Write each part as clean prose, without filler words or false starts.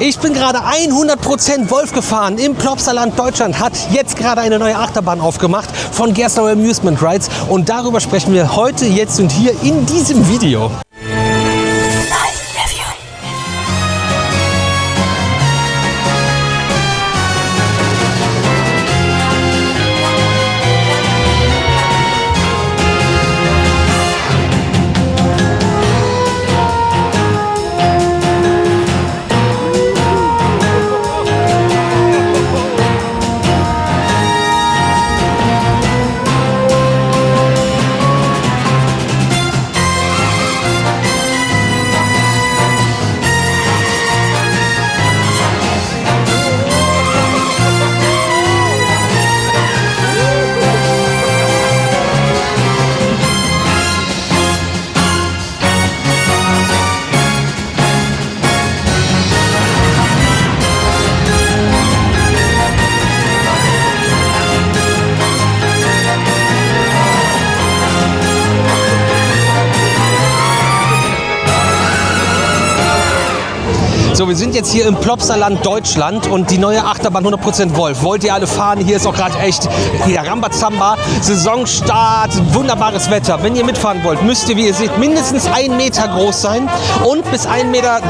Ich bin gerade 100% Wolf gefahren im Plopsaland Deutschland, hat jetzt gerade eine neue Achterbahn aufgemacht von Gerstlauer Amusement Rides und darüber sprechen wir heute, jetzt und hier in diesem Video. So, wir sind jetzt hier im Plopsaland Deutschland und die neue Achterbahn 100% Wolf. Wollt ihr alle fahren? Hier ist auch gerade echt Rambazamba, Saisonstart, wunderbares Wetter. Wenn ihr mitfahren wollt, müsst ihr, wie ihr seht, mindestens 1 Meter groß sein und bis 1,30 Meter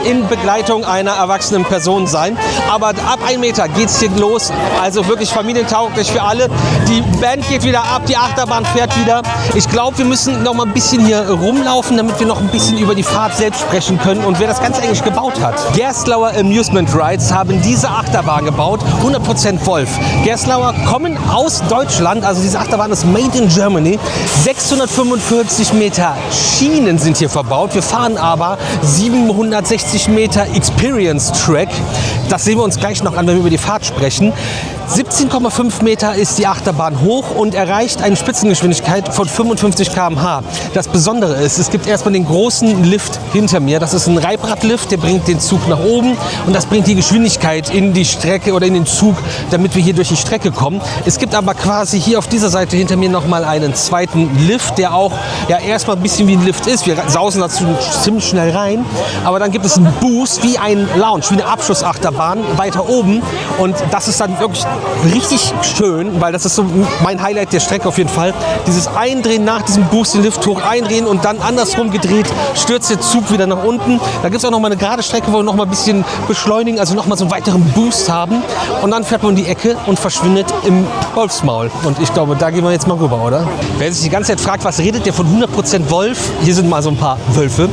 in Begleitung einer erwachsenen Person sein. Aber ab 1 Meter geht es hier los, also wirklich familientauglich für alle. Die Band geht wieder ab, die Achterbahn fährt wieder. Ich glaube, wir müssen noch mal ein bisschen hier rumlaufen, damit wir noch ein bisschen über die Fahrt selbst sprechen können und wer das Ganze eigentlich gebaut hat. Gerstlauer Amusement Rides haben diese Achterbahn gebaut, 100% Wolf. Gerstlauer kommen aus Deutschland, also diese Achterbahn ist made in Germany. 645 Meter Schienen sind hier verbaut. Wir fahren aber 760 Meter Experience Track. Das sehen wir uns gleich noch an, wenn wir über die Fahrt sprechen. 17,5 Meter ist die Achterbahn hoch und erreicht eine Spitzengeschwindigkeit von 55 km/h. Das Besondere ist, es gibt erstmal den großen Lift hinter mir. Das ist ein Reibradlift, der bringt den Zug nach oben und das bringt die Geschwindigkeit in die Strecke oder in den Zug, damit wir hier durch die Strecke kommen. Es gibt aber quasi hier auf dieser Seite hinter mir nochmal einen zweiten Lift, der auch ja erstmal ein bisschen wie ein Lift ist. Wir sausen dazu ziemlich schnell rein, aber dann gibt es einen Boost wie ein Lounge, wie eine Abschussachterbahn weiter oben und das ist dann wirklich richtig schön, weil das ist so mein Highlight der Strecke auf jeden Fall. Dieses Eindrehen nach diesem Boost, den Lift hoch eindrehen und dann andersrum gedreht, stürzt der Zug wieder nach unten. Da gibt es auch noch mal eine gerade Strecke, wo wir noch mal ein bisschen beschleunigen, also noch mal so einen weiteren Boost haben. Und dann fährt man um die Ecke und verschwindet im Wolfsmaul. Und ich glaube, da gehen wir jetzt mal rüber, oder? Wer sich die ganze Zeit fragt, was redet der von 100% Wolf? Hier sind mal so ein paar Wölfe.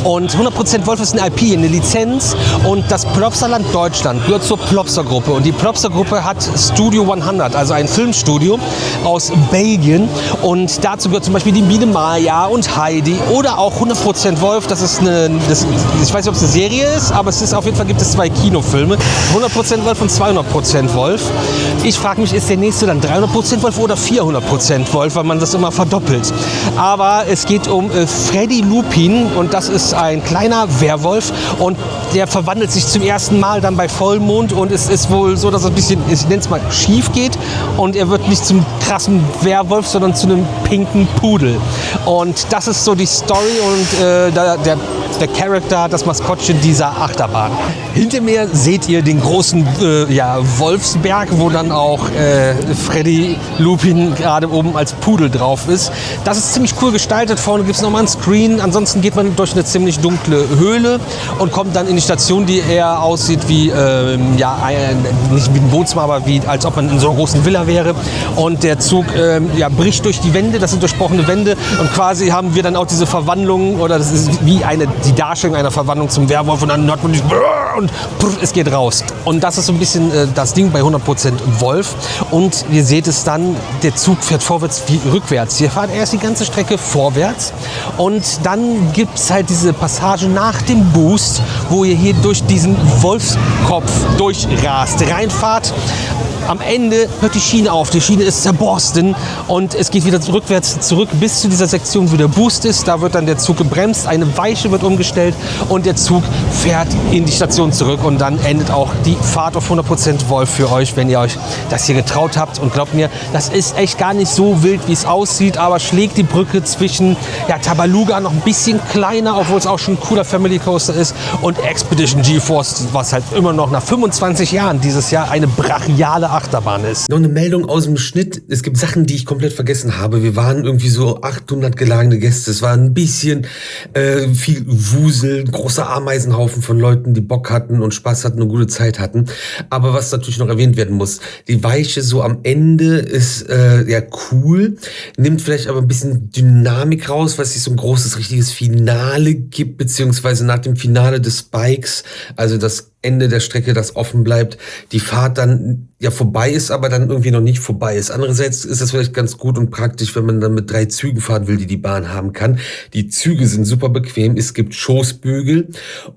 Und 100% Wolf ist eine IP, eine Lizenz. Und das Plopsaland Deutschland gehört zur Plopsa-Gruppe. Und die Plopsa-Gruppe hat Studio 100, also ein Filmstudio aus Belgien. Und dazu gehört zum Beispiel die Biene Maya und Heidi oder auch 100% Wolf. Das ist ich weiß nicht, ob es eine Serie ist, aber es ist auf jeden Fall, gibt es 2 Kinofilme. 100% Wolf und 200% Wolf. Ich frage mich, ist der nächste dann 300% Wolf oder 400% Wolf, weil man das immer verdoppelt. Aber es geht um Freddy Lupin und das ist ein kleiner Werwolf und der verwandelt sich zum ersten Mal dann bei Vollmond und es ist wohl so, dass es ein bisschen, ich nenne es mal, schief geht und er wird nicht zum krassen Werwolf, sondern zu einem pinken Pudel. Und das ist so die Story und der Charakter, das Maskottchen dieser Achterbahn. Hinter mir seht ihr den großen Wolfsberg, wo dann auch Freddy Lupin gerade oben als Pudel drauf ist. Das ist ziemlich cool gestaltet. Vorne gibt es nochmal einen Screen. Ansonsten geht man durch eine ziemlich dunkle Höhle und kommt dann in die Station, die eher aussieht wie, nicht wie ein Wohnzimmer, aber wie, als ob man in so einer großen Villa wäre. Und der Zug bricht durch die Wände, das sind durchbrochene Wände. Und quasi haben wir dann auch diese Verwandlung, oder das ist wie die Darstellung einer Verwandlung zum Werwolf. Und dann hört man nicht und es geht raus. Und das ist so ein bisschen das Ding bei 100% Wolf. Und ihr seht es dann, der Zug fährt vorwärts wie rückwärts. Hier fährt erst die ganze Strecke vorwärts. Und dann gibt es halt diese Passage nach dem Boost, wo ihr hier durch diesen Wolfskopf durchrast, reinfahrt. am Ende hört die Schiene auf. Die Schiene ist zerborsten und es geht wieder rückwärts zurück bis zu dieser Sektion, wo der Boost ist. Da wird dann der Zug gebremst, eine Weiche wird umgestellt und der Zug fährt in die Station zurück und dann endet auch die Fahrt auf 100% Wolf für euch, wenn ihr euch das hier getraut habt. Und glaubt mir, das ist echt gar nicht so wild, wie es aussieht, aber schlägt die Brücke zwischen Tabaluga noch ein bisschen kleiner, obwohl es auch schon ein cooler Family Coaster ist, und Expedition GeForce, was halt immer noch nach 25 Jahren dieses Jahr eine brachiale Achterbahn ist. Noch eine Meldung aus dem Schnitt. Es gibt Sachen, die ich komplett vergessen habe. Wir waren irgendwie so 800 geladene Gäste. Es war ein bisschen viel Wusel, ein großer Ameisenhaufen von Leuten, die Bock hatten und Spaß hatten und gute Zeit hatten. Aber was natürlich noch erwähnt werden muss, die Weiche so am Ende ist cool, nimmt vielleicht aber ein bisschen Dynamik raus, weil es nicht so ein großes, richtiges Finale gibt, beziehungsweise nach dem Finale des Spikes, also das Ende der Strecke, das offen bleibt, die Fahrt dann vorbei ist, aber dann irgendwie noch nicht vorbei ist. Andererseits ist das vielleicht ganz gut und praktisch, wenn man dann mit 3 Zügen fahren will, die Bahn haben kann. Die Züge sind super bequem, es gibt Schoßbügel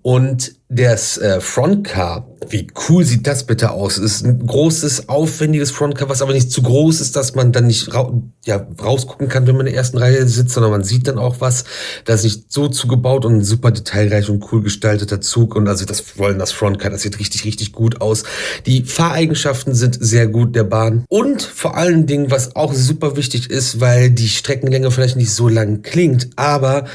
und das Frontcar, wie cool sieht das bitte aus? Es ist ein großes, aufwendiges Frontcar, was aber nicht zu groß ist, dass man dann nicht rausgucken kann, wenn man in der ersten Reihe sitzt, sondern man sieht dann auch was. Das ist nicht so zugebaut und ein super detailreich und cool gestalteter Zug. Und also das Frontcar, das sieht richtig, richtig gut aus. Die Fahreigenschaften sind sehr gut der Bahn. Und vor allen Dingen, was auch super wichtig ist, weil die Streckenlänge vielleicht nicht so lang klingt, aber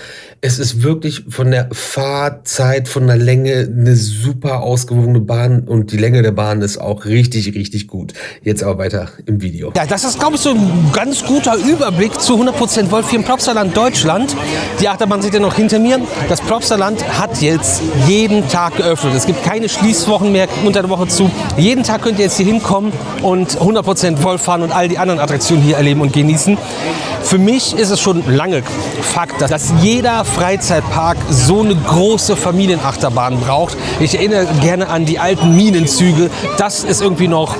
es ist wirklich von der Fahrzeit, von der Länge eine super ausgewogene Bahn und die Länge der Bahn ist auch richtig, richtig gut. Jetzt aber weiter im Video. Ja, das ist, glaube ich, so ein ganz guter Überblick zu 100% Wolf hier im Plopsaland Deutschland. Die Achterbahn seht ihr noch hinter mir. Das Plopsaland hat jetzt jeden Tag geöffnet. Es gibt keine Schließwochen mehr, unter der Woche zu. Jeden Tag könnt ihr jetzt hier hinkommen und 100% Wolf fahren und all die anderen Attraktionen hier erleben und genießen. Für mich ist es schon lange Fakt, dass jeder Freizeitpark so eine große Familienachterbahn braucht. Ich erinnere gerne an die alten Minenzüge. Das ist irgendwie noch...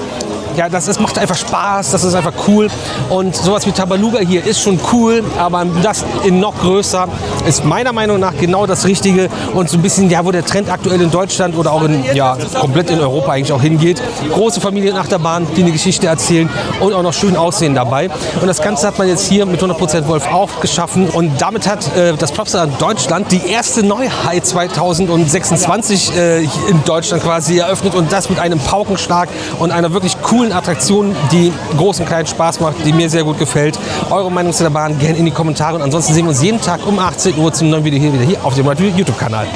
Ja, macht einfach Spaß, das ist einfach cool. Und sowas wie Tabaluga hier ist schon cool, aber das in noch größer ist meiner Meinung nach genau das Richtige. Und so ein bisschen, wo der Trend aktuell in Deutschland oder auch komplett in Europa eigentlich auch hingeht. Große Familienachterbahnen, die eine Geschichte erzählen und auch noch schön aussehen dabei. Und das Ganze hat man jetzt hier mit 100% Wolf auch geschaffen. Und damit hat das Plopsaland Deutschland die erste Neuheit 2026 in Deutschland quasi eröffnet. Und das mit einem Paukenschlag und einer wirklich coolen Attraktion, die groß und klein Spaß macht, die mir sehr gut gefällt. Eure Meinung zu der Bahn gerne in die Kommentare und ansonsten sehen wir uns jeden Tag um 18 Uhr zum neuen Video hier auf dem YouTube-Kanal.